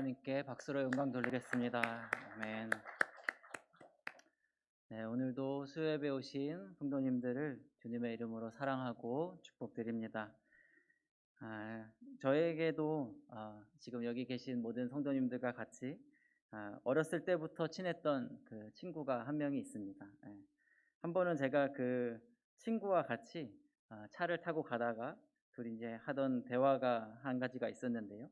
하나님께 박수로 영광 돌리겠습니다. 아멘. 네, 오늘도 수요예배 오신 성도님들을 주님의 이름으로 사랑하고 축복드립니다. 저에게도 지금 여기 계신 모든 성도님들과 같이 어렸을 때부터 친했던 그 친구가 한 명이 있습니다. 한 번은 제가 그 친구와 같이 차를 타고 가다가 둘이 이제 하던 대화가 한 가지가 있었는데요.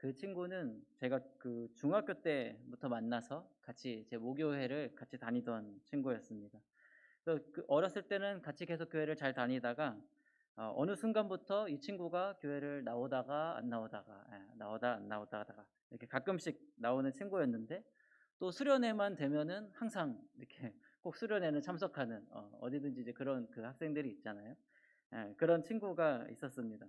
그 친구는 제가 그 중학교 때부터 만나서 같이 제 모교회를 같이 다니던 친구였습니다. 그래서 그 어렸을 때는 같이 계속 교회를 잘 다니다가 어느 순간부터 이 친구가 교회를 나오다가 안 나오다가 나오다 안 나오다가 이렇게 가끔씩 나오는 친구였는데, 또 수련회만 되면은 항상 이렇게 꼭 수련회는 참석하는 어디든지 이제 그런 그 학생들이 있잖아요. 그런 친구가 있었습니다.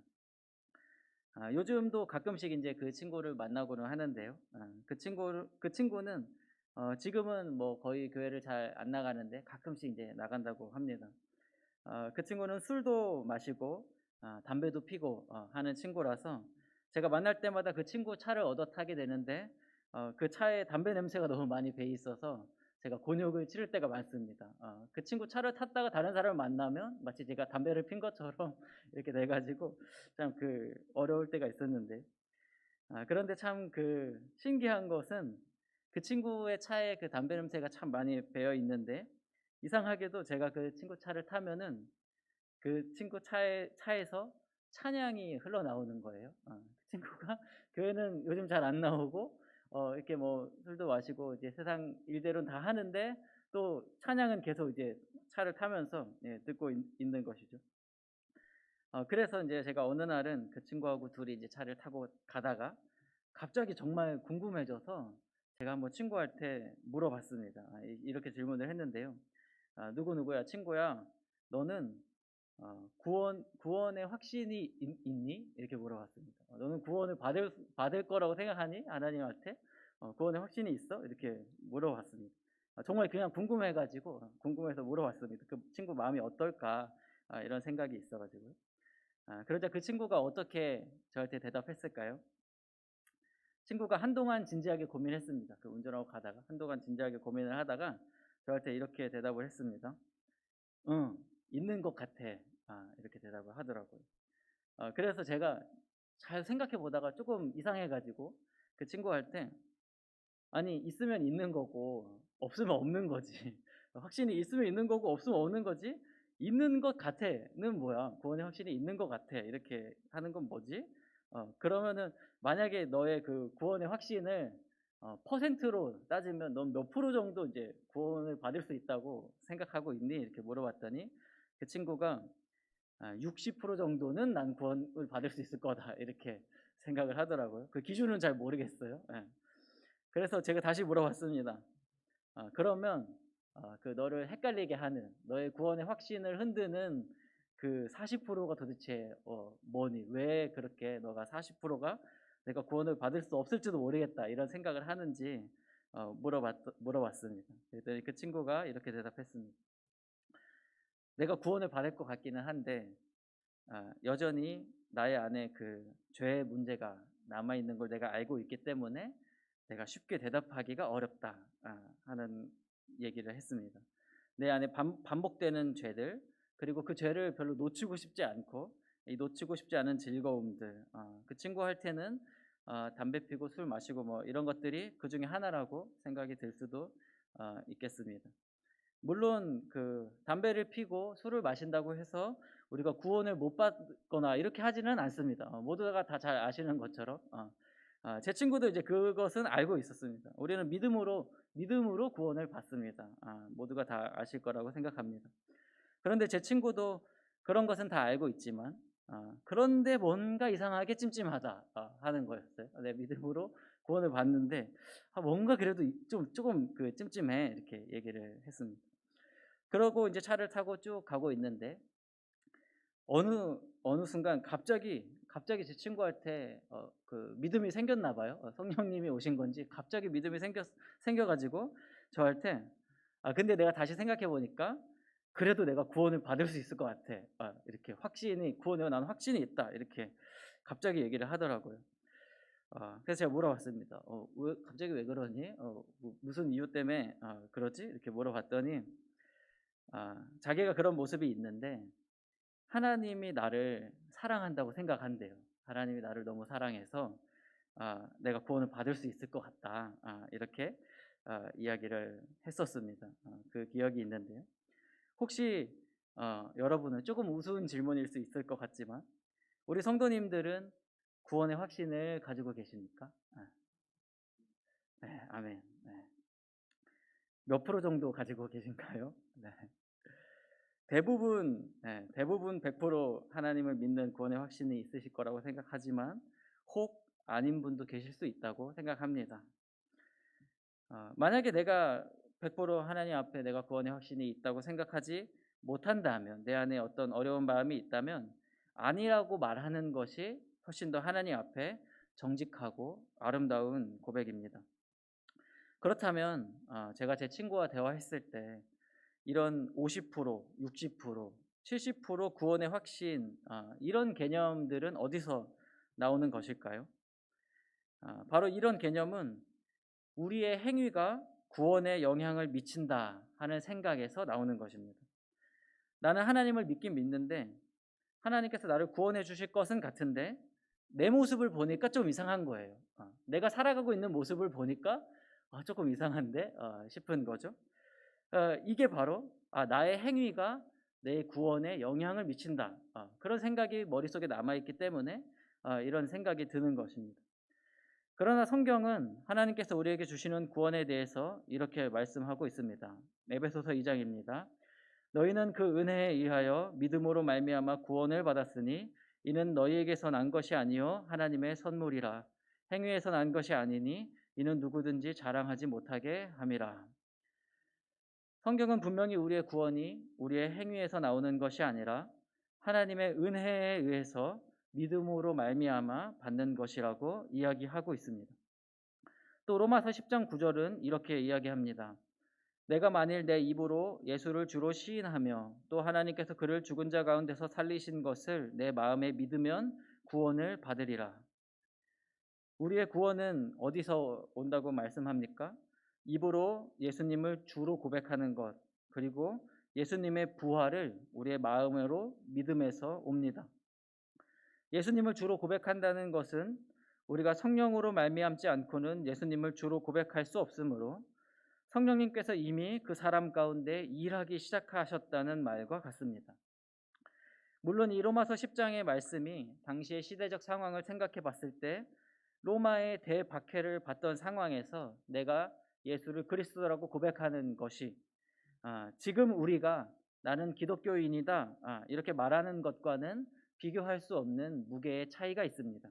요즘도 가끔씩 이제 그 친구를 만나고는 하는데요. 그 친구는 지금은 뭐 거의 교회를 잘 안 나가는데 가끔씩 이제 나간다고 합니다. 그 친구는 술도 마시고 담배도 피고 하는 친구라서 제가 만날 때마다 그 친구 차를 얻어 타게 되는데 그 차에 담배 냄새가 너무 많이 배 있어서 제가 곤욕을 치를 때가 많습니다. 그 친구 차를 탔다가 다른 사람을 만나면 마치 제가 담배를 핀 것처럼 이렇게 돼 가지고 참 그 어려울 때가 있었는데, 그런데 참 그 신기한 것은 그 친구의 차에 그 담배 냄새가 참 많이 배어 있는데, 이상하게도 제가 그 친구 차를 타면은 그 친구 차에서 찬양이 흘러나오는 거예요. 그 친구가 교회는 요즘 잘 안 나오고 이렇게 뭐 술도 마시고 이제 세상 일대로는 다 하는데 또 찬양은 계속 이제 차를 타면서 듣고 있는 것이죠. 그래서 이제 제가 어느 날은 그 친구하고 둘이 이제 차를 타고 가다가 갑자기 정말 궁금해져서 제가 한번 친구한테 물어봤습니다. 이렇게 질문을 했는데요. 누구누구야, 친구야, 너는 구원의 확신이 있니? 이렇게 물어봤습니다. 너는 구원을 받을 거라고 생각하니? 하나님한테 구원의 확신이 있어? 이렇게 물어봤습니다. 정말 그냥 궁금해서 물어봤습니다. 그 친구 마음이 어떨까? 이런 생각이 있어가지고요. 그러자 그 친구가 어떻게 저한테 대답했을까요? 친구가 한동안 진지하게 고민했습니다. 그 운전하고 가다가 한동안 진지하게 고민을 하다가 저한테 이렇게 대답을 했습니다. 응, 있는 것 같아. 이렇게 대답을 하더라고요. 그래서 제가 잘 생각해 보다가 조금 이상해가지고 그 친구한테, 아니, 있으면 있는 거고 없으면 없는 거지. 확신이 있으면 있는 거고 없으면 없는 거지. 있는 것 같아는 뭐야? 구원의 확신이 있는 것 같아. 이렇게 하는 건 뭐지? 그러면은 만약에 너의 그 구원의 확신을 퍼센트로 따지면 넌 몇 프로 정도 이제 구원을 받을 수 있다고 생각하고 있니? 이렇게 물어봤더니 그 친구가 60% 정도는 난 구원을 받을 수 있을 거다. 이렇게 생각을 하더라고요. 그 기준은 잘 모르겠어요. 그래서 제가 다시 물어봤습니다. 그러면 그 너를 헷갈리게 하는, 너의 구원의 확신을 흔드는 그 40%가 도대체 뭐니? 왜 그렇게 너가 40%가 내가 구원을 받을 수 없을지도 모르겠다 이런 생각을 하는지 물어봤습니다. 그랬더니 그 친구가 이렇게 대답했습니다. 내가 구원을 받을 것 같기는 한데 여전히 나의 안에 그 죄의 문제가 남아있는 걸 내가 알고 있기 때문에 내가 쉽게 대답하기가 어렵다 하는 얘기를 했습니다. 내 안에 반복되는 죄들, 그리고 그 죄를 별로 놓치고 싶지 않고 이 놓치고 싶지 않은 즐거움들, 그 친구한테는 담배 피고 술 마시고 뭐 이런 것들이 그 중에 하나라고 생각이 들 수도 있겠습니다. 물론 그 담배를 피고 술을 마신다고 해서 우리가 구원을 못 받거나 이렇게 하지는 않습니다. 모두가 다 잘 아시는 것처럼 제 친구도 이제 그것은 알고 있었습니다. 우리는 믿음으로 구원을 받습니다. 모두가 다 아실 거라고 생각합니다. 그런데 제 친구도 그런 것은 다 알고 있지만 그런데 뭔가 이상하게 찜찜하다 하는 거였어요. 내 믿음으로 구원을 받는데 뭔가 그래도 조금 그 찜찜해 이렇게 얘기를 했습니다. 그러고 이제 차를 타고 쭉 가고 있는데 어느 순간 갑자기 제 친구한테 그 믿음이 생겼나 봐요. 성령님이 오신 건지 갑자기 믿음이 생겨가지고 저한테 근데 내가 다시 생각해 보니까 그래도 내가 구원을 받을 수 있을 것 같아. 이렇게 구원에 난 확신이 있다. 이렇게 갑자기 얘기를 하더라고요. 그래서 제가 물어봤습니다. 왜 갑자기 왜 그러니? 무슨 이유 때문에 그러지?" 이렇게 물어봤더니 자기가 그런 모습이 있는데 하나님이 나를 사랑한다고 생각한대요. 하나님이 나를 너무 사랑해서 '내가 구원을 받을 수 있을 것 같다.' 이렇게 이야기를 했었습니다. 그 기억이 있는데요. 혹시 여러분은 조금 우스운 질문일 수 있을 것 같지만 우리 성도님들은 구원의 확신을 가지고 계십니까? 네. 아멘. 네. 몇 프로 정도 가지고 계신가요? 네. 대부분 100% 하나님을 믿는 구원의 확신이 있으실 거라고 생각하지만 혹 아닌 분도 계실 수 있다고 생각합니다. 만약에 내가 100% 하나님 앞에 내가 구원의 확신이 있다고 생각하지 못한다면, 내 안에 어떤 어려운 마음이 있다면 아니라고 말하는 것이 훨씬 더 하나님 앞에 정직하고 아름다운 고백입니다. 그렇다면 제가 제 친구와 대화했을 때 이런 50%, 60%, 70% 구원의 확신, 이런 개념들은 어디서 나오는 것일까요? 바로 이런 개념은 우리의 행위가 구원에 영향을 미친다 하는 생각에서 나오는 것입니다. 나는 하나님을 믿긴 믿는데 하나님께서 나를 구원해 주실 것은 같은데 내 모습을 보니까 좀 이상한 거예요. 내가 살아가고 있는 모습을 보니까 조금 이상한데 싶은 거죠. 이게 바로 나의 행위가 내 구원에 영향을 미친다. 그런 생각이 머릿속에 남아있기 때문에 이런 생각이 드는 것입니다. 그러나 성경은 하나님께서 우리에게 주시는 구원에 대해서 이렇게 말씀하고 있습니다. 에베소서 2장입니다. 너희는 그 은혜에 의하여 믿음으로 말미암아 구원을 받았으니 이는 너희에게서 난 것이 아니요 하나님의 선물이라. 행위에서 난 것이 아니니 이는 누구든지 자랑하지 못하게 함이라. 성경은 분명히 우리의 구원이 우리의 행위에서 나오는 것이 아니라 하나님의 은혜에 의해서 믿음으로 말미암아 받는 것이라고 이야기하고 있습니다. 또 로마서 10장 9절은 이렇게 이야기합니다. 내가 만일 내 입으로 예수를 주로 시인하며 또 하나님께서 그를 죽은 자 가운데서 살리신 것을 내 마음에 믿으면 구원을 받으리라. 우리의 구원은 어디서 온다고 말씀합니까? 입으로 예수님을 주로 고백하는 것, 그리고 예수님의 부활을 우리의 마음으로 믿음에서 옵니다. 예수님을 주로 고백한다는 것은 우리가 성령으로 말미암지 않고는 예수님을 주로 고백할 수 없으므로 성령님께서 이미 그 사람 가운데 일하기 시작하셨다는 말과 같습니다. 물론 이 로마서 10장의 말씀이 당시의 시대적 상황을 생각해 봤을 때 로마의 대박해를 받던 상황에서 내가 예수를 그리스도라고 고백하는 것이 지금 우리가 나는 기독교인이다 이렇게 말하는 것과는 비교할 수 없는 무게의 차이가 있습니다.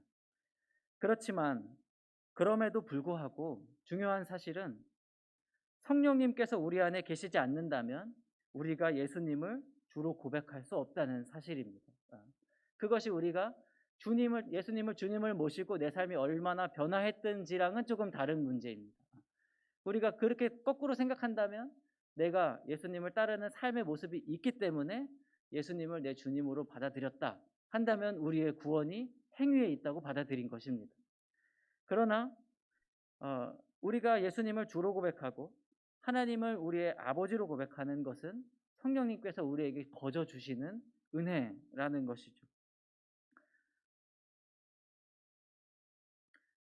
그렇지만 그럼에도 불구하고 중요한 사실은 성령님께서 우리 안에 계시지 않는다면 우리가 예수님을 주로 고백할 수 없다는 사실입니다. 그것이 우리가 예수님을 주님을 모시고 내 삶이 얼마나 변화했든지랑은 조금 다른 문제입니다. 우리가 그렇게 거꾸로 생각한다면 내가 예수님을 따르는 삶의 모습이 있기 때문에 예수님을 내 주님으로 받아들였다 한다면 우리의 구원이 행위에 있다고 받아들인 것입니다. 그러나 우리가 예수님을 주로 고백하고 하나님을 우리의 아버지로 고백하는 것은 성령님께서 우리에게 거저 주시는 은혜라는 것이죠.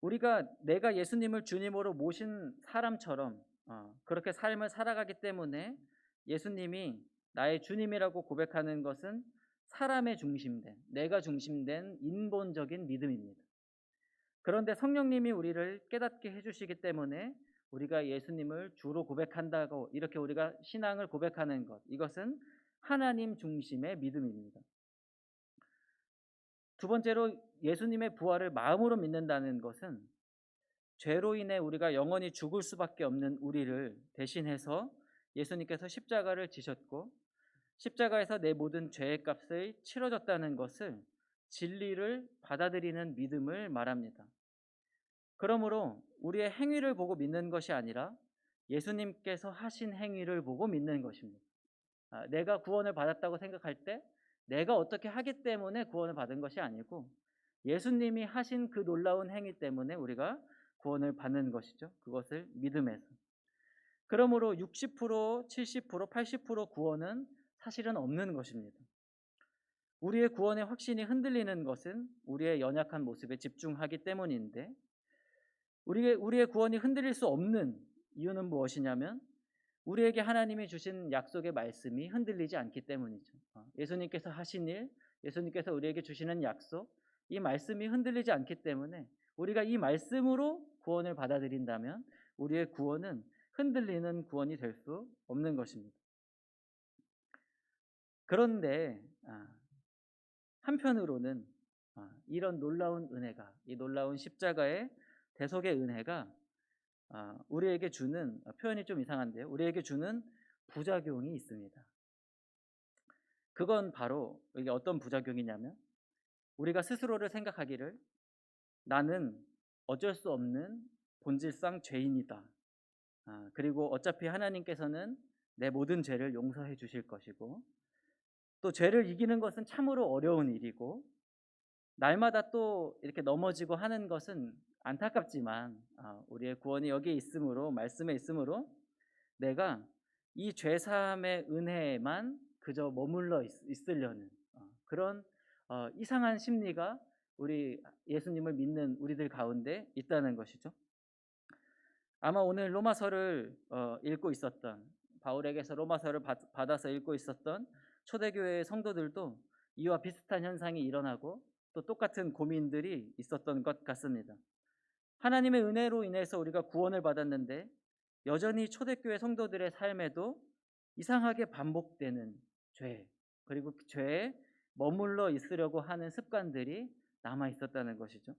우리가 내가 예수님을 주님으로 모신 사람처럼 그렇게 삶을 살아가기 때문에 예수님이 나의 주님이라고 고백하는 것은 사람의 중심된, 내가 중심된 인본적인 믿음입니다. 그런데 성령님이 우리를 깨닫게 해주시기 때문에 우리가 예수님을 주로 고백한다고 이렇게 우리가 신앙을 고백하는 것, 이것은 하나님 중심의 믿음입니다. 두 번째로 예수님의 부활을 마음으로 믿는다는 것은 죄로 인해 우리가 영원히 죽을 수밖에 없는 우리를 대신해서 예수님께서 십자가를 지셨고 십자가에서 내 모든 죄의 값을 치러졌다는 것을 진리를 받아들이는 믿음을 말합니다. 그러므로 우리의 행위를 보고 믿는 것이 아니라 예수님께서 하신 행위를 보고 믿는 것입니다. 내가 구원을 받았다고 생각할 때 내가 어떻게 하기 때문에 구원을 받은 것이 아니고 예수님이 하신 그 놀라운 행위 때문에 우리가 구원을 받는 것이죠. 그것을 믿음에서. 그러므로 60%, 70%, 80% 구원은 사실은 없는 것입니다. 우리의 구원의 확신이 흔들리는 것은 우리의 연약한 모습에 집중하기 때문인데, 우리의 구원이 흔들릴 수 없는 이유는 무엇이냐면 우리에게 하나님이 주신 약속의 말씀이 흔들리지 않기 때문이죠. 예수님께서 하신 일, 예수님께서 우리에게 주시는 약속, 이 말씀이 흔들리지 않기 때문에 우리가 이 말씀으로 구원을 받아들인다면 우리의 구원은 흔들리는 구원이 될 수 없는 것입니다. 그런데 한편으로는 이런 놀라운 은혜가, 이 놀라운 십자가의 대속의 은혜가 우리에게 주는, 표현이 좀 이상한데요, 우리에게 주는 부작용이 있습니다. 그건 바로 이게 어떤 부작용이냐면 우리가 스스로를 생각하기를 나는 어쩔 수 없는 본질상 죄인이다. 그리고 어차피 하나님께서는 내 모든 죄를 용서해 주실 것이고, 또 죄를 이기는 것은 참으로 어려운 일이고, 날마다 또 이렇게 넘어지고 하는 것은 안타깝지만 우리의 구원이 여기에 있으므로, 말씀에 있으므로 내가 이 죄사함의 은혜에만 그저 머물러 있으려는 그런 이상한 심리가 우리 예수님을 믿는 우리들 가운데 있다는 것이죠. 아마 오늘 로마서를 읽고 있었던, 바울에게서 로마서를 받아서 읽고 있었던 초대교회 성도들도 이와 비슷한 현상이 일어나고 또 똑같은 고민들이 있었던 것 같습니다. 하나님의 은혜로 인해서 우리가 구원을 받았는데 여전히 초대교회 성도들의 삶에도 이상하게 반복되는 죄, 그리고 그 죄에 머물러 있으려고 하는 습관들이 남아 있었다는 것이죠.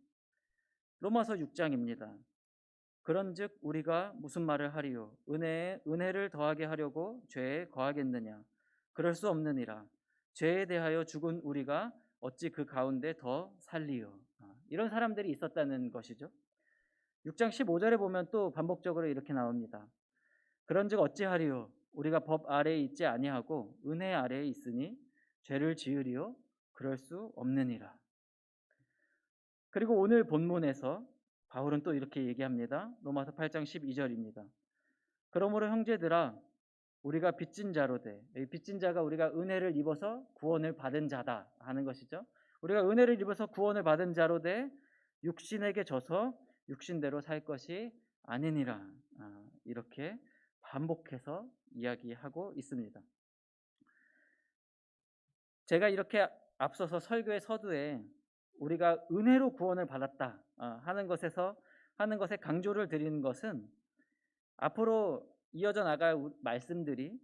로마서 6장입니다. 그런즉 우리가 무슨 말을 하리요? 은혜에 은혜를 더하게 하려고 죄에 거하겠느냐? 그럴 수 없느니라. 죄에 대하여 죽은 우리가 어찌 그 가운데 더 살리요? 이런 사람들이 있었다는 것이죠. 6장 15절에 보면 또 반복적으로 이렇게 나옵니다. 그런즉 어찌하리요? 우리가 법 아래에 있지 아니하고 은혜 아래에 있으니 죄를 지으리요? 그럴 수 없느니라. 그리고 오늘 본문에서 바울은 또 이렇게 얘기합니다. 로마서 8장 12절입니다. 그러므로 형제들아, 우리가 빚진 자로되, 빚진 자가 우리가 은혜를 입어서 구원을 받은 자다 하는 것이죠. 우리가 은혜를 입어서 구원을 받은 자로되 육신에게 져서 육신대로 살 것이 아니니라. 이렇게 반복해서 이야기하고 있습니다. 제가 이렇게 앞서서 설교의 서두에 우리가 은혜로 구원을 받았다 하는 것에 강조를 드리는 것은 앞으로 이어져 나갈 말씀들이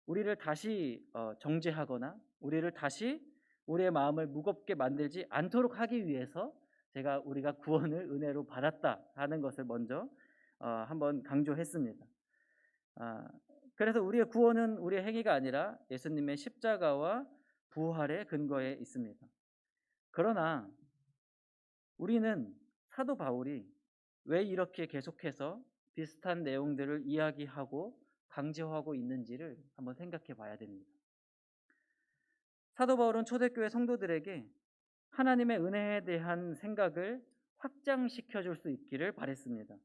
우리를 다시 정죄하거나 우리를 다시 우리의 마음을 무겁게 만들지 않도록 하기 위해서 우리가 구원을 은혜로 받았다 하는 것을 먼저 한번 강조했습니다. 그래서 우리의 구원은 우리의 행위가 아니라 예수님의 십자가와 부활의 근거에 있습니다. 그러나 우리는 사도 바울이 왜 이렇게 계속해서 비슷한 내용들을 이야기하고 강조하고 있는지를 한번 생각해 봐야 됩니다. 사도 바울은 초대교회 성도들에게 하나님의 은혜에 대한 생각을 확장시켜 줄 수 있기를 바랬습니다.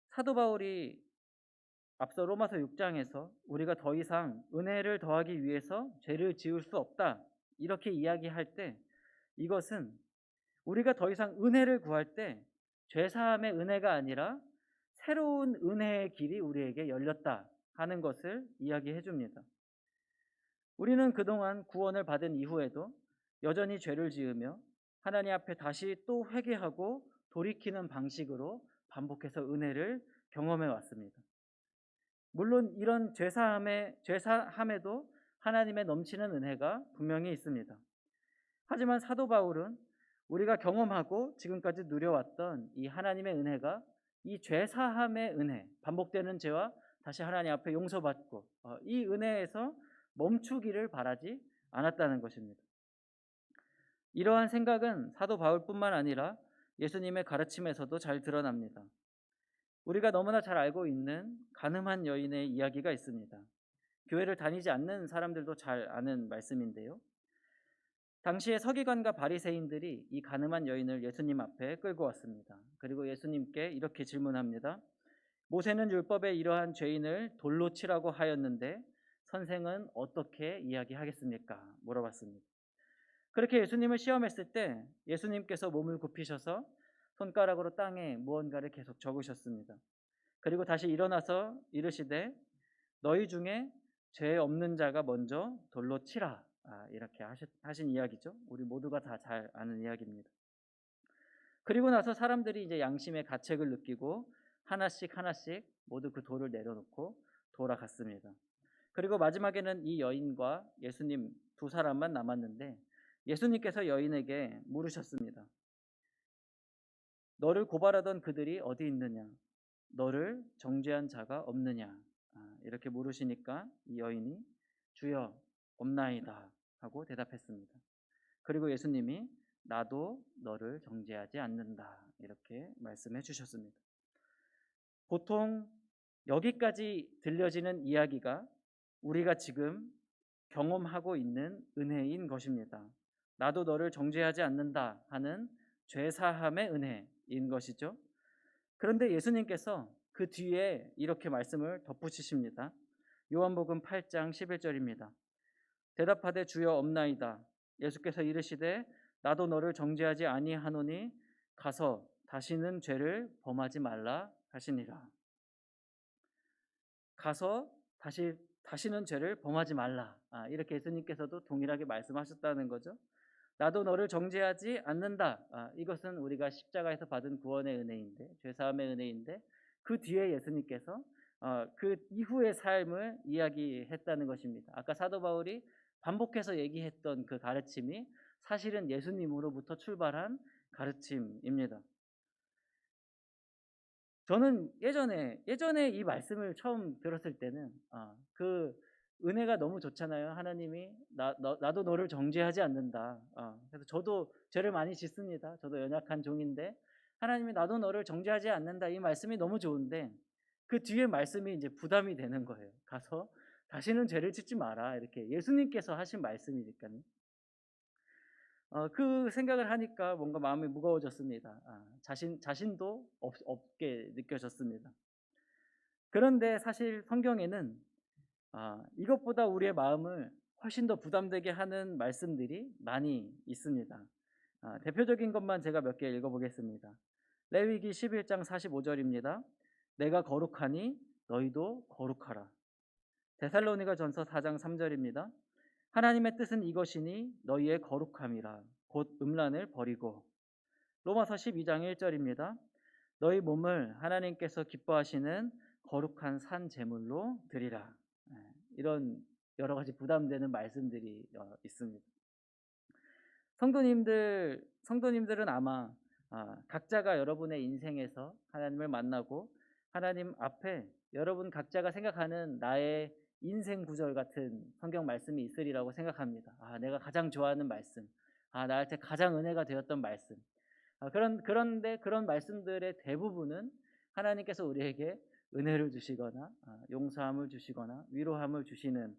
사도 바울이 앞서 로마서 6장에서 우리가 더 이상 은혜를 더하기 위해서 죄를 지을 수 없다 이렇게 이야기할 때 이것은 우리가 더 이상 은혜를 구할 때 죄사함의 은혜가 아니라 새로운 은혜의 길이 우리에게 열렸다 하는 것을 이야기해 줍니다. 우리는 그동안 구원을 받은 이후에도 여전히 죄를 지으며 하나님 앞에 다시 또 회개하고 돌이키는 방식으로 반복해서 은혜를 경험해 왔습니다. 물론 이런 죄사함에도 하나님의 넘치는 은혜가 분명히 있습니다. 하지만 사도 바울은 우리가 경험하고 지금까지 누려왔던 이 하나님의 은혜가 이 죄사함의 은혜, 반복되는 죄와 다시 하나님 앞에 용서받고 이 은혜에서 멈추기를 바라지 않았다는 것입니다. 이러한 생각은 사도 바울뿐만 아니라 예수님의 가르침에서도 잘 드러납니다. 우리가 너무나 잘 알고 있는 가늠한 여인의 이야기가 있습니다. 교회를 다니지 않는 사람들도 잘 아는 말씀인데요. 당시에 서기관과 바리새인들이 이 가늠한 여인을 예수님 앞에 끌고 왔습니다. 그리고 예수님께 이렇게 질문합니다. 모세는 율법에 이러한 죄인을 돌로 치라고 하였는데 선생은 어떻게 이야기하겠습니까? 물어봤습니다. 그렇게 예수님을 시험했을 때 예수님께서 몸을 굽히셔서 손가락으로 땅에 무언가를 계속 적으셨습니다. 그리고 다시 일어나서 이르시되 너희 중에 죄 없는 자가 먼저 돌로 치라. 이렇게 하신 이야기죠. 우리 모두가 다 잘 아는 이야기입니다. 그리고 나서 사람들이 이제 양심의 가책을 느끼고 하나씩 하나씩 모두 그 돌을 내려놓고 돌아갔습니다. 그리고 마지막에는 이 여인과 예수님 두 사람만 남았는데 예수님께서 여인에게 물으셨습니다. 너를 고발하던 그들이 어디 있느냐? 너를 정죄한 자가 없느냐? 이렇게 물으시니까 이 여인이 주여 없나이다 하고 대답했습니다. 그리고 예수님이 나도 너를 정죄하지 않는다 이렇게 말씀해 주셨습니다. 보통 여기까지 들려지는 이야기가 우리가 지금 경험하고 있는 은혜인 것입니다. 나도 너를 정죄하지 않는다 하는 죄사함의 은혜인 것이죠. 그런데 예수님께서 그 뒤에 이렇게 말씀을 덧붙이십니다. 요한복음 8장 11절입니다. 대답하되 주여 없나이다. 예수께서 이르시되 나도 너를 정죄하지 아니하노니 가서 다시는 죄를 범하지 말라 하시니라. 가서 다시는 죄를 범하지 말라. 이렇게 예수님께서도 동일하게 말씀하셨다는 거죠. 나도 너를 정죄하지 않는다. 이것은 우리가 십자가에서 받은 구원의 은혜인데, 죄사함의 은혜인데, 그 뒤에 예수님께서 그 이후의 삶을 이야기했다는 것입니다. 아까 사도 바울이 반복해서 얘기했던 그 가르침이 사실은 예수님으로부터 출발한 가르침입니다. 저는 예전에 이 말씀을 처음 들었을 때는 그 은혜가 너무 좋잖아요. 하나님이 나도 너를 정죄하지 않는다. 그래서 저도 죄를 많이 짓습니다. 저도 연약한 종인데 하나님이 나도 너를 정죄하지 않는다. 이 말씀이 너무 좋은데 그 뒤에 말씀이 이제 부담이 되는 거예요. 가서 다시는 죄를 짓지 마라. 이렇게 예수님께서 하신 말씀이니까요. 그 생각을 하니까 뭔가 마음이 무거워졌습니다. 자신도 없게 느껴졌습니다. 그런데 사실 성경에는 이것보다 우리의 마음을 훨씬 더 부담되게 하는 말씀들이 많이 있습니다. 대표적인 것만 제가 몇 개 읽어보겠습니다. 레위기 11장 45절입니다. 내가 거룩하니 너희도 거룩하라. 데살로니가 전서 4장 3절입니다. 하나님의 뜻은 이것이니 너희의 거룩함이라 곧 음란을 버리고. 로마서 12장 1절입니다. 너희 몸을 하나님께서 기뻐하시는 거룩한 산 제물로 드리라. 이런 여러 가지 부담되는 말씀들이 있습니다. 성도님들은 아마 각자가 여러분의 인생에서 하나님을 만나고 하나님 앞에 여러분 각자가 생각하는 나의 인생 구절 같은 성경 말씀이 있으리라고 생각합니다. 내가 가장 좋아하는 말씀, 나한테 가장 은혜가 되었던 말씀. 그런데 그런 말씀들의 대부분은 하나님께서 우리에게 은혜를 주시거나 용서함을 주시거나 위로함을 주시는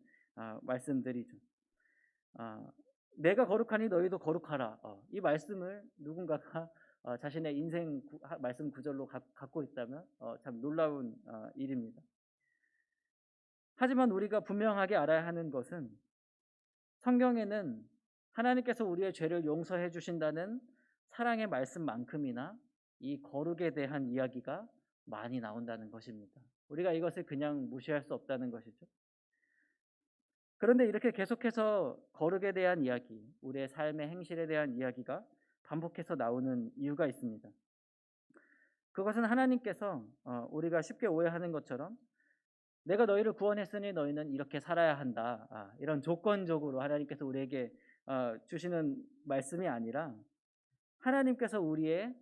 말씀들이죠. 내가 거룩하니 너희도 거룩하라. 이 말씀을 누군가가 자신의 인생 말씀 구절로 갖고 있다면 참 놀라운 일입니다. 하지만 우리가 분명하게 알아야 하는 것은 성경에는 하나님께서 우리의 죄를 용서해 주신다는 사랑의 말씀만큼이나 이 거룩에 대한 이야기가 많이 나온다는 것입니다. 우리가 이것을 그냥 무시할 수 없다는 것이죠. 그런데 이렇게 계속해서 거룩에 대한 이야기, 우리의 삶의 행실에 대한 이야기가 반복해서 나오는 이유가 있습니다. 그것은 하나님께서 우리가 쉽게 오해하는 것처럼 내가 너희를 구원했으니 너희는 이렇게 살아야 한다. 이런 조건적으로 하나님께서 우리에게 주시는 말씀이 아니라 하나님께서 우리의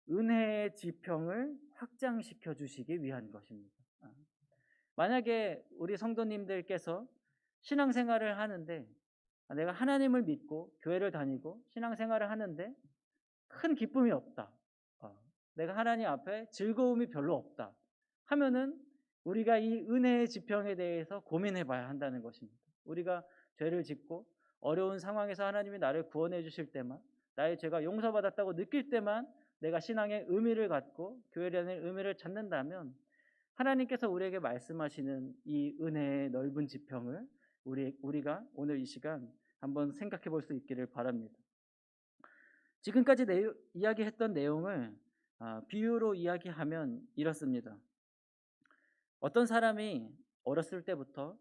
은혜의 지평을 확장시켜 주시기 위한 것입니다. 만약에 우리 성도님들께서 신앙생활을 하는데 내가 하나님을 믿고 교회를 다니고 신앙생활을 하는데 큰 기쁨이 없다. 내가 하나님 앞에 즐거움이 별로 없다. 하면은 우리가 이 은혜의 지평에 대해서 고민해 봐야 한다는 것입니다. 우리가 죄를 짓고 어려운 상황에서 하나님이 나를 구원해 주실 때만, 나의 죄가 용서받았다고 느낄 때만 내가 신앙의 의미를 갖고 교회라는 의미를 찾는다면, 하나님께서 우리에게 말씀하시는 이 은혜의 넓은 지평을 우리가 오늘 이 시간 한번 생각해 볼 수 있기를 바랍니다. 지금까지 이야기했던 내용을 비유로 이야기하면 이렇습니다. 어떤 사람이 어렸을 때부터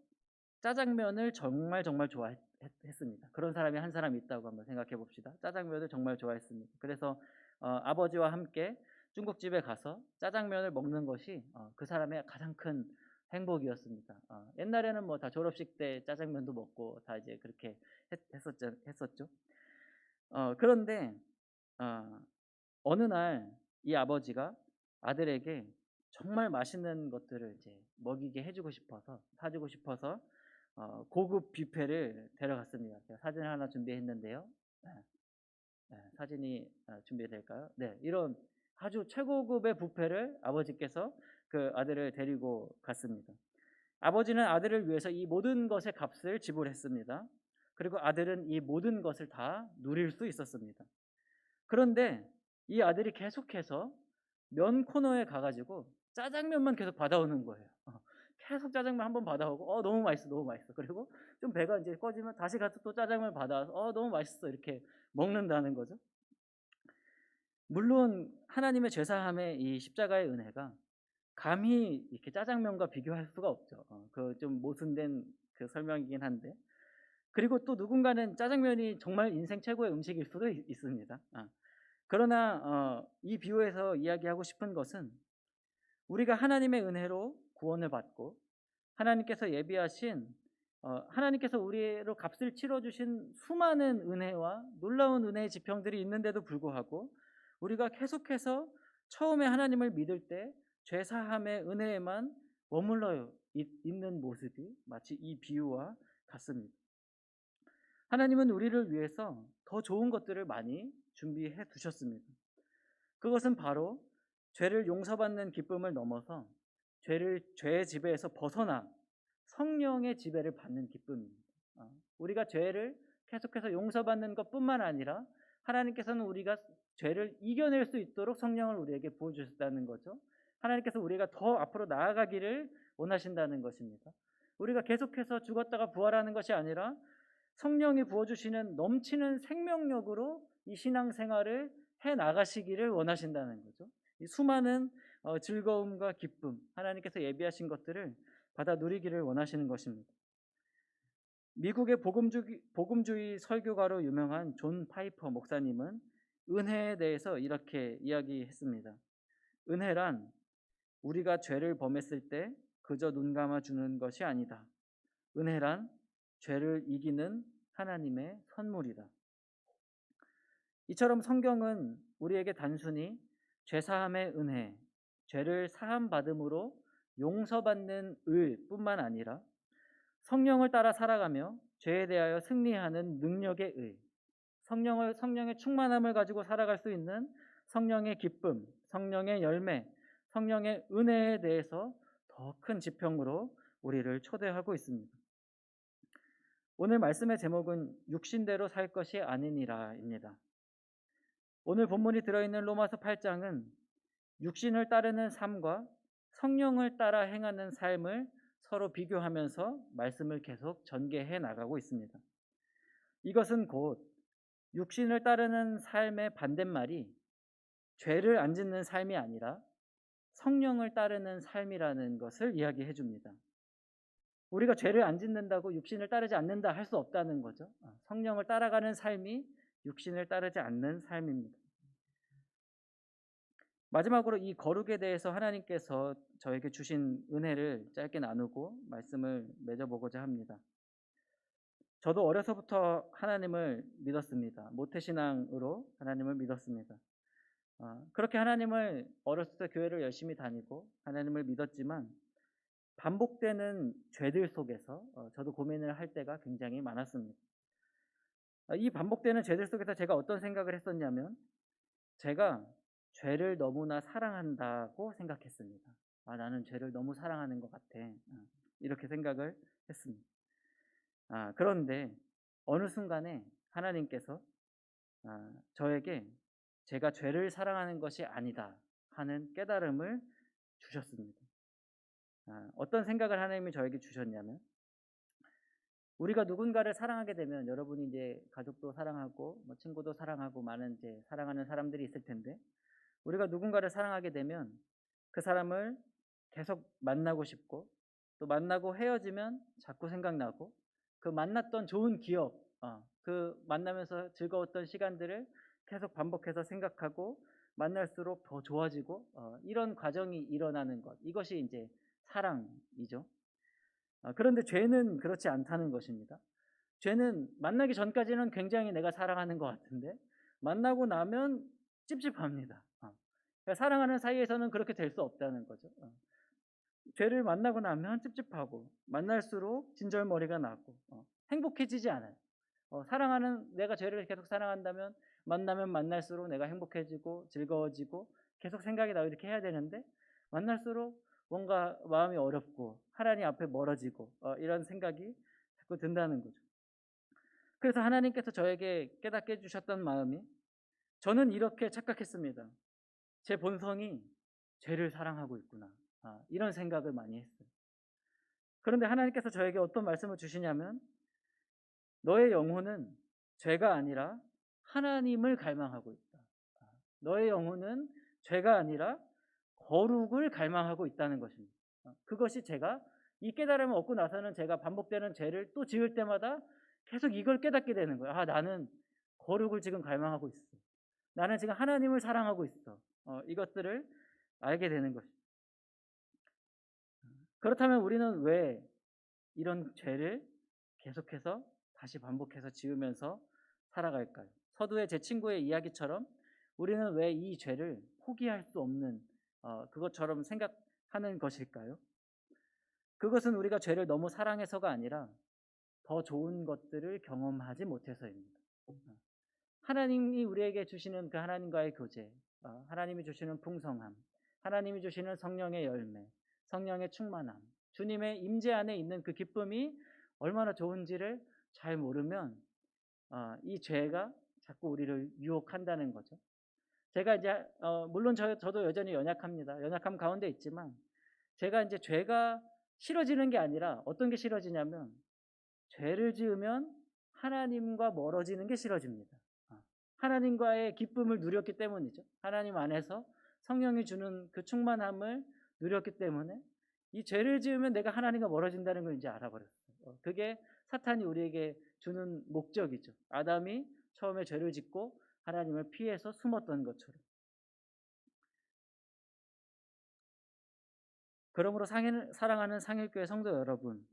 짜장면을 정말 좋아했습니다. 그런 사람이 한 사람 있다고 한번 생각해 봅시다. 짜장면을 정말 좋아했습니다. 그래서 아버지와 함께 중국집에 가서 짜장면을 먹는 것이 그 사람의 가장 큰 행복이었습니다. 옛날에는 뭐 다 졸업식 때 짜장면도 먹고 다 이제 그렇게 했었죠. 그런데 어느 날 이 아버지가 아들에게 정말 맛있는 것들을 이제 먹이게 해주고 싶어서, 사주고 싶어서 고급 뷔페를 데려갔습니다. 제가 사진을 하나 준비했는데요. 네, 사진이 준비될까요? 네, 이런 아주 최고급의 뷔페를 아버지께서 그 아들을 데리고 갔습니다. 아버지는 아들을 위해서 이 모든 것의 값을 지불했습니다. 그리고 아들은 이 모든 것을 다 누릴 수 있었습니다. 그런데 이 아들이 계속해서 면 코너에 가가지고 짜장면만 계속 받아오는 거예요. 계속 짜장면 한번 받아오고 너무 맛있어, 너무 맛있어. 그리고 좀 배가 이제 꺼지면 다시 가서 또 짜장면 받아와서 너무 맛있어, 이렇게 먹는다는 거죠. 물론 하나님의 죄사함의 이 십자가의 은혜가 감히 이렇게 짜장면과 비교할 수가 없죠. 그 좀 모순된 그 설명이긴 한데, 그리고 또 누군가는 짜장면이 정말 인생 최고의 음식일 수도 있습니다. 그러나 이 비유에서 이야기하고 싶은 것은, 우리가 하나님의 은혜로 구원을 받고 하나님께서 예비하신 하나님께서 우리로 값을 치러주신 수많은 은혜와 놀라운 은혜의 지평들이 있는데도 불구하고, 우리가 계속해서 처음에 하나님을 믿을 때 죄사함의 은혜에만 머물러 있는 모습이 마치 이 비유와 같습니다. 하나님은 우리를 위해서 더 좋은 것들을 많이 준비해 두셨습니다. 그것은 바로 죄를 용서받는 기쁨을 넘어서 죄의 지배에서 벗어나 성령의 지배를 받는 기쁨입니다. 우리가 죄를 계속해서 용서받는 것뿐만 아니라 하나님께서는 우리가 죄를 이겨낼 수 있도록 성령을 우리에게 부어주셨다는 거죠. 하나님께서 우리가 더 앞으로 나아가기를 원하신다는 것입니다. 우리가 계속해서 죽었다가 부활하는 것이 아니라 성령이 부어주시는 넘치는 생명력으로 이 신앙생활을 해나가시기를 원하신다는 거죠. 이 수많은 즐거움과 기쁨, 하나님께서 예비하신 것들을 받아 누리기를 원하시는 것입니다. 미국의 복음주의 설교가로 유명한 존 파이퍼 목사님은 은혜에 대해서 이렇게 이야기했습니다. 은혜란 우리가 죄를 범했을 때 그저 눈 감아주는 것이 아니다. 은혜란 죄를 이기는 하나님의 선물이다. 이처럼 성경은 우리에게 단순히 죄사함의 은혜, 죄를 사함받음으로 용서받는 의 뿐만 아니라 성령을 따라 살아가며 죄에 대하여 승리하는 능력의 의, 성령의 충만함을 가지고 살아갈 수 있는 성령의 기쁨, 성령의 열매, 성령의 은혜에 대해서 더 큰 지평으로 우리를 초대하고 있습니다. 오늘 말씀의 제목은 육신대로 살 것이 아니니라입니다. 오늘 본문이 들어있는 로마서 8장은 육신을 따르는 삶과 성령을 따라 행하는 삶을 서로 비교하면서 말씀을 계속 전개해 나가고 있습니다. 이것은 곧 육신을 따르는 삶의 반대말이 죄를 안 짓는 삶이 아니라 성령을 따르는 삶이라는 것을 이야기해 줍니다. 우리가 죄를 안 짓는다고 육신을 따르지 않는다 할 수 없다는 거죠. 성령을 따라가는 삶이 육신을 따르지 않는 삶입니다. 마지막으로 이 거룩에 대해서 하나님께서 저에게 주신 은혜를 짧게 나누고 말씀을 맺어보고자 합니다. 저도 어려서부터 하나님을 믿었습니다. 모태신앙으로 하나님을 믿었습니다. 그렇게 하나님을 어렸을 때 교회를 열심히 다니고 하나님을 믿었지만 반복되는 죄들 속에서 저도 고민을 할 때가 굉장히 많았습니다. 이 반복되는 죄들 속에서 제가 어떤 생각을 했었냐면, 제가 죄를 너무나 사랑한다고 생각했습니다. 나는 죄를 너무 사랑하는 것 같아. 이렇게 생각을 했습니다. 그런데 어느 순간에 하나님께서 저에게 제가 죄를 사랑하는 것이 아니다 하는 깨달음을 주셨습니다. 어떤 생각을 하나님이 저에게 주셨냐면, 우리가 누군가를 사랑하게 되면, 여러분이 이제 가족도 사랑하고 뭐 친구도 사랑하고 많은 이제 사랑하는 사람들이 있을 텐데, 우리가 누군가를 사랑하게 되면 그 사람을 계속 만나고 싶고, 또 만나고 헤어지면 자꾸 생각나고, 그 만났던 좋은 기억, 그 만나면서 즐거웠던 시간들을 계속 반복해서 생각하고, 만날수록 더 좋아지고, 이런 과정이 일어나는 것, 이것이 이제 사랑이죠. 그런데 죄는 그렇지 않다는 것입니다. 죄는 만나기 전까지는 굉장히 내가 사랑하는 것 같은데, 만나고 나면 찝찝합니다. 그러니까 사랑하는 사이에서는 그렇게 될 수 없다는 거죠. 죄를 만나고 나면 찝찝하고, 만날수록 진절머리가 나고, 행복해지지 않아요. 사랑하는, 내가 죄를 계속 사랑한다면 만나면 만날수록 내가 행복해지고 즐거워지고 계속 생각이 나고 이렇게 해야 되는데, 만날수록 뭔가 마음이 어렵고 하나님 앞에 멀어지고, 이런 생각이 자꾸 든다는 거죠. 그래서 하나님께서 저에게 깨닫게 해주셨던 마음이, 저는 이렇게 착각했습니다. 제 본성이 죄를 사랑하고 있구나, 이런 생각을 많이 했어요. 그런데 하나님께서 저에게 어떤 말씀을 주시냐면, 너의 영혼은 죄가 아니라 하나님을 갈망하고 있다. 너의 영혼은 죄가 아니라 거룩을 갈망하고 있다는 것입니다. 그것이, 제가 이 깨달음을 얻고 나서는 제가 반복되는 죄를 또 지을 때마다 계속 이걸 깨닫게 되는 거예요. 나는 거룩을 지금 갈망하고 있어. 나는 지금 하나님을 사랑하고 있어. 이것들을 알게 되는 것입니다. 그렇다면 우리는 왜 이런 죄를 계속해서 다시 반복해서 지으면서 살아갈까요? 서두에 제 친구의 이야기처럼 우리는 왜 이 죄를 포기할 수 없는 그것처럼 생각하는 것일까요? 그것은 우리가 죄를 너무 사랑해서가 아니라 더 좋은 것들을 경험하지 못해서입니다. 하나님이 우리에게 주시는 그 하나님과의 교제, 하나님이 주시는 풍성함, 하나님이 주시는 성령의 열매, 성령의 충만함, 주님의 임재 안에 있는 그 기쁨이 얼마나 좋은지를 잘 모르면 이 죄가 자꾸 우리를 유혹한다는 거죠. 제가 이제 물론 저도 여전히 연약합니다. 연약함 가운데 있지만, 제가 이제 죄가 싫어지는 게 아니라 어떤 게 싫어지냐면, 죄를 지으면 하나님과 멀어지는 게 싫어집니다. 하나님과의 기쁨을 누렸기 때문이죠. 하나님 안에서 성령이 주는 그 충만함을 누렸기 때문에, 이 죄를 지으면 내가 하나님과 멀어진다는 걸 이제 알아버렸어요. 그게 사탄이 우리에게 주는 목적이죠. 아담이 처음에 죄를 짓고 하나님을 피해서 숨었던 것처럼. 그러므로 사랑하는 상일교회 성도 여러분,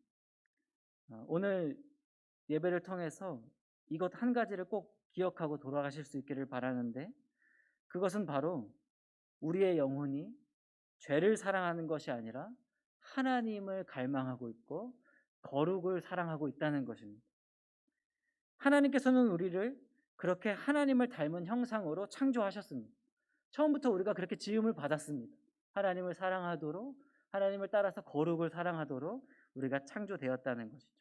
오늘 예배를 통해서 이것 한 가지를 꼭 기억하고 돌아가실 수 있기를 바라는데, 그것은 바로 우리의 영혼이 죄를 사랑하는 것이 아니라 하나님을 갈망하고 있고 거룩을 사랑하고 있다는 것입니다. 하나님께서는 우리를 그렇게 하나님을 닮은 형상으로 창조하셨습니다. 처음부터 우리가 그렇게 지음을 받았습니다. 하나님을 사랑하도록, 하나님을 따라서 거룩을 사랑하도록 우리가 창조되었다는 것이죠.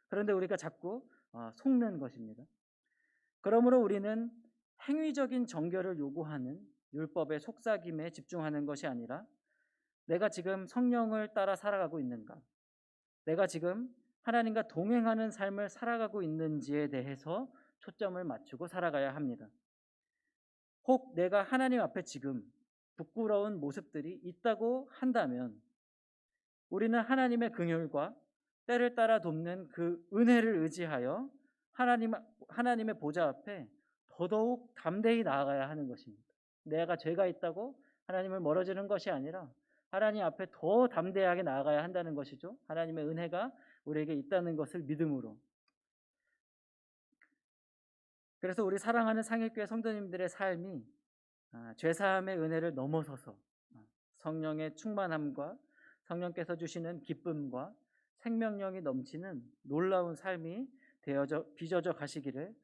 그런데 우리가 자꾸 속는 것입니다. 그러므로 우리는 행위적인 정결을 요구하는 율법의 속삭임에 집중하는 것이 아니라, 내가 지금 성령을 따라 살아가고 있는가, 내가 지금 하나님과 동행하는 삶을 살아가고 있는지에 대해서 초점을 맞추고 살아가야 합니다. 혹 내가 하나님 앞에 지금 부끄러운 모습들이 있다고 한다면, 우리는 하나님의 긍휼과 때를 따라 돕는 그 은혜를 의지하여 하나님의 보좌 앞에 더더욱 담대히 나아가야 하는 것입니다. 내가 죄가 있다고 하나님을 멀어지는 것이 아니라 하나님 앞에 더 담대하게 나아가야 한다는 것이죠. 하나님의 은혜가 우리에게 있다는 것을 믿음으로. 그래서 우리 사랑하는 상일교회 성도님들의 삶이 죄사함의 은혜를 넘어서서 성령의 충만함과 성령께서 주시는 기쁨과 생명력이 넘치는 놀라운 삶이 빚어져 가시기를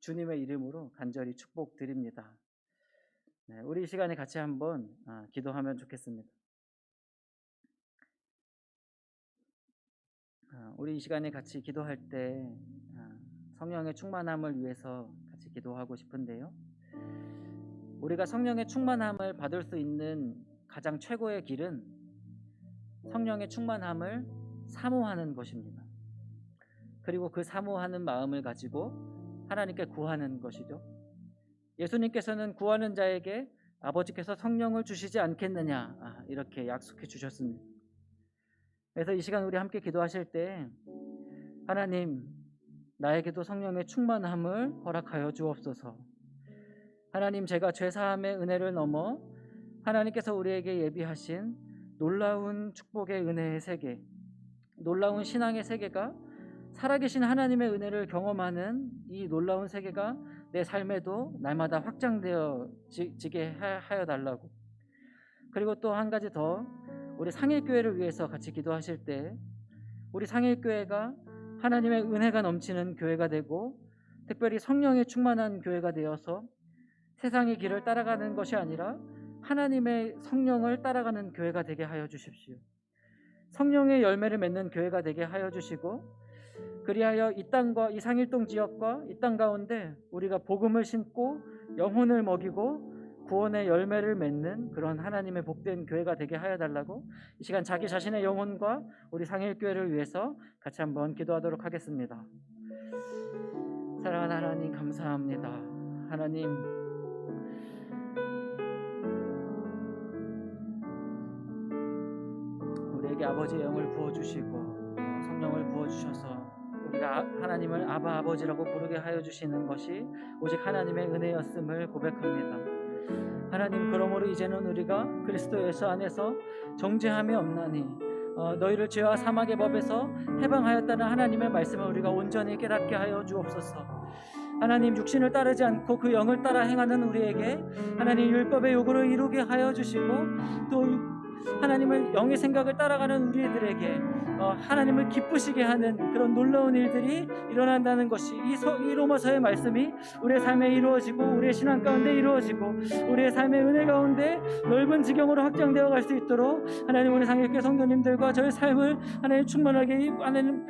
주님의 이름으로 간절히 축복드립니다. 네, 우리 이 시간에 같이 한번 기도하면 좋겠습니다. 우리 이 시간에 같이 기도할 때 성령의 충만함을 위해서 같이 기도하고 싶은데요. 우리가 성령의 충만함을 받을 수 있는 가장 최고의 길은 성령의 충만함을 사모하는 것입니다. 그리고 그 사모하는 마음을 가지고 하나님께 구하는 것이죠. 예수님께서는 구하는 자에게 아버지께서 성령을 주시지 않겠느냐 이렇게 약속해 주셨습니다. 그래서 이 시간 우리 함께 기도하실 때 하나님, 나에게도 성령의 충만함을 허락하여 주옵소서. 하나님, 제가 죄사함의 은혜를 넘어 하나님께서 우리에게 예비하신 놀라운 축복의 은혜의 세계, 놀라운 신앙의 세계가 살아계신 하나님의 은혜를 경험하는 이 놀라운 세계가 내 삶에도 날마다 확장되어지게 하여 달라고. 그리고 또 한 가지 더, 우리 상일교회를 위해서 같이 기도하실 때 우리 상일교회가 하나님의 은혜가 넘치는 교회가 되고 특별히 성령의 충만한 교회가 되어서 세상의 길을 따라가는 것이 아니라 하나님의 성령을 따라가는 교회가 되게 하여 주십시오. 성령의 열매를 맺는 교회가 되게 하여 주시고, 그리하여 이 땅과 이 상일동 지역과 이 땅 가운데 우리가 복음을 심고 영혼을 먹이고 구원의 열매를 맺는 그런 하나님의 복된 교회가 되게 하여 달라고 이 시간 자기 자신의 영혼과 우리 상일교회를 위해서 같이 한번 기도하도록 하겠습니다. 사랑하는 하나님, 감사합니다. 하나님, 우리에게 아버지의 영을 부어주시고 성령을 부어주셔서 우리가 하나님을 아바 아버지라고 부르게 하여 주시는 것이 오직 하나님의 은혜였음을 고백합니다. 하나님, 그러므로 이제는 우리가 그리스도 예수 안에서 정죄함이 없나니 너희를 죄와 사망의 법에서 해방하였다는 하나님의 말씀을 우리가 온전히 깨닫게 하여 주옵소서. 하나님, 육신을 따르지 않고 그 영을 따라 행하는 우리에게 하나님 율법의 요구를 이루게 하여 주시고, 또 하나님을 영의 생각을 따라가는 우리들에게 하나님을 기쁘시게 하는 그런 놀라운 일들이 일어난다는 것이 이 로마서의 말씀이 우리의 삶에 이루어지고 우리의 신앙 가운데 이루어지고 우리의 삶의 은혜 가운데 넓은 지경으로 확장되어 갈 수 있도록 하나님, 우리 상일교회 성도님들과 저의 삶을 하나님 충만하게 하나님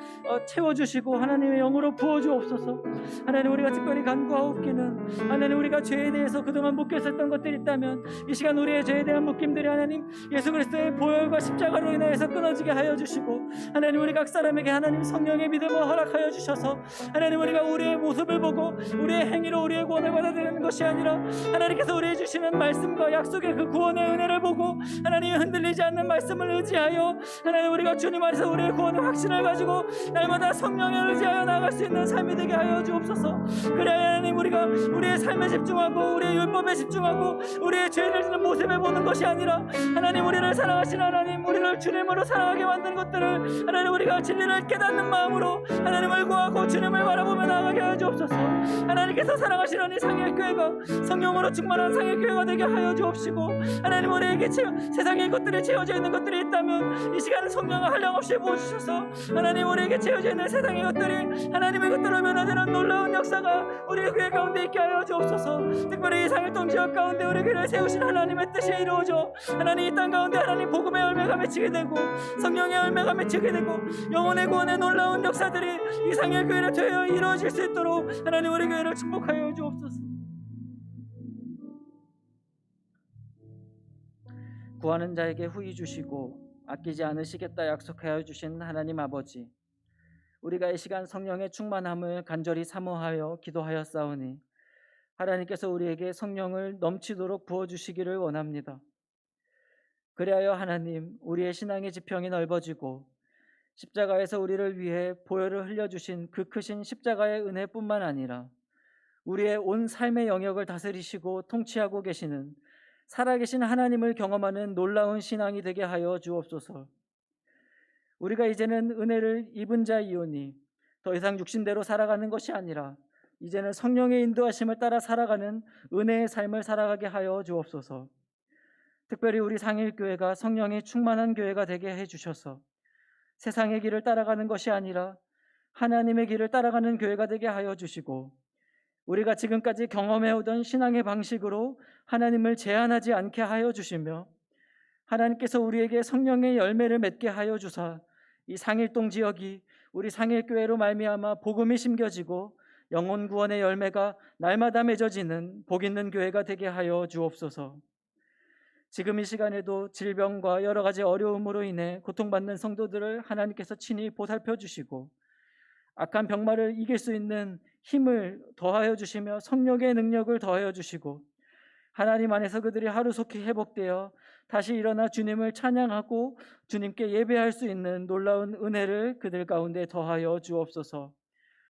채워주시고 하나님의 영으로 부어주옵소서. 하나님, 우리가 특별히 간구하옵기는 하나님, 우리가 죄에 대해서 그동안 묶였었던 것들이 있다면 이 시간 우리의 죄에 대한 묶임들이 하나님 예수 그리스도의 보혈과 십자가로 인하여서 끊어지게 하여 주시고, 하나님, 우리 각 사람에게 하나님 성령의 믿음을 허락하여 주셔서 하나님, 우리가 우리의 모습을 보고 우리의 행위로 우리의 구원을 받아들이는 것이 아니라 하나님께서 우리에게 주시는 말씀과 약속의 그 구원의 은혜를 보고 하나님 흔들리지 않는 말씀을 의지하여 하나님, 우리가 주님 안에서 우리의 구원의 확신을 가지고 날마다 성령에 의지하여 나아갈 수 있는 삶이 되게 하여 주옵소서. 그래 하나님, 우리가 우리의 삶에 집중하고 우리의 율법에 집중하고 우리의 죄를 지는 모습에 보는 것이 아니라 하나님, 우리를 사랑하신 하나님, 우리를 주님으로 사랑하게 만든 것들을 하나님, 우리가 진리를 깨닫는 마음으로 하나님을 구하고 주님을 바라보며 나아가게 하여 주옵소서. 하나님께서 사랑하시는 이 상일교회가 성령으로 충만한 상일교회가 되게 하여 주옵시고, 하나님, 우리에게 세상의 것들이 채워져 있는 것들이 있다면 이 시간에 성령을 한량없이 부어주셔서 하나님, 우리에게 채워져 있는 세상의 것들이 하나님의 것들로 변화되는 놀라운 역사가 우리의 교회 가운데 있게 하여 주옵소서. 특별히 이 상일동 지역 가운데 우리 교회를 세우신 하나님의 뜻이 이루어져 하나님, 이 땅 가운데 하나님 복음의 열매가 맺히게 되고 성령의 열매가 맺히게 되고 영혼의 구원의 놀라운 역사들이 이 상일교회를 통하여 이루어질 수 있도록 하나님, 우리 교회를 축복하여 주옵소서. 구하는 자에게 후히 주시고 아끼지 않으시겠다 약속하여 주신 하나님 아버지, 우리가 이 시간 성령의 충만함을 간절히 사모하여 기도하였사오니 하나님께서 우리에게 성령을 넘치도록 부어주시기를 원합니다. 그리하여 하나님, 우리의 신앙의 지평이 넓어지고 십자가에서 우리를 위해 보혈을 흘려주신 그 크신 십자가의 은혜뿐만 아니라 우리의 온 삶의 영역을 다스리시고 통치하고 계시는 살아계신 하나님을 경험하는 놀라운 신앙이 되게 하여 주옵소서. 우리가 이제는 은혜를 입은 자이오니 더 이상 육신대로 살아가는 것이 아니라 이제는 성령의 인도하심을 따라 살아가는 은혜의 삶을 살아가게 하여 주옵소서. 특별히 우리 상일교회가 성령의 충만한 교회가 되게 해주셔서 세상의 길을 따라가는 것이 아니라 하나님의 길을 따라가는 교회가 되게 하여 주시고, 우리가 지금까지 경험해오던 신앙의 방식으로 하나님을 제한하지 않게 하여 주시며 하나님께서 우리에게 성령의 열매를 맺게 하여 주사 이 상일동 지역이 우리 상일교회로 말미암아 복음이 심겨지고 영혼 구원의 열매가 날마다 맺어지는 복 있는 교회가 되게 하여 주옵소서. 지금 이 시간에도 질병과 여러 가지 어려움으로 인해 고통받는 성도들을 하나님께서 친히 보살펴 주시고 악한 병마를 이길 수 있는 힘을 더하여 주시며 성령의 능력을 더하여 주시고 하나님 안에서 그들이 하루속히 회복되어 다시 일어나 주님을 찬양하고 주님께 예배할 수 있는 놀라운 은혜를 그들 가운데 더하여 주옵소서.